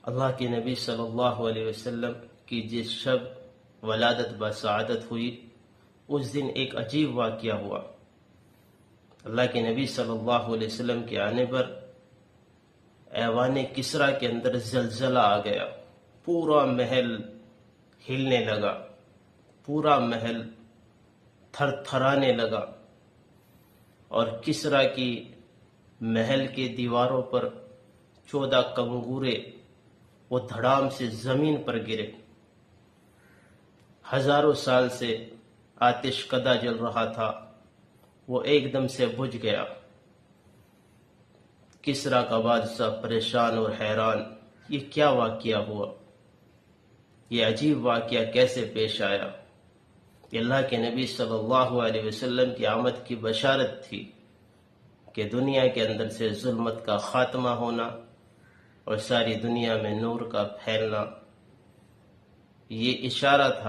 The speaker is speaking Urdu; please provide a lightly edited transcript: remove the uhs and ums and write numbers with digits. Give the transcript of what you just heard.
اللہ کے نبی صلی اللہ علیہ وسلم کی جس شب ولادت بسعادت ہوئی، اس دن ایک عجیب واقعہ ہوا۔ اللہ کے نبی صلی اللہ علیہ وسلم کے آنے پر ایوان کسریٰ کے اندر زلزلہ آ گیا، پورا محل ہلنے لگا، پورا محل تھر تھرانے لگا، اور کسریٰ کی محل کے دیواروں پر 14 کنگورے وہ دھڑام سے زمین پر گرے۔ ہزاروں سال سے آتش کدہ جل رہا تھا، وہ ایک دم سے بجھ گیا۔ کسریٰ کا بادشاہ پریشان اور حیران، یہ کیا واقعہ ہوا؟ یہ عجیب واقعہ کیسے پیش آیا؟ یہ اللہ کے نبی صلی اللہ علیہ وسلم کی آمد کی بشارت تھی کہ دنیا کے اندر سے ظلمت کا خاتمہ ہونا اور ساری دنیا میں نور کا پھیلنا۔ یہ اشارہ تھا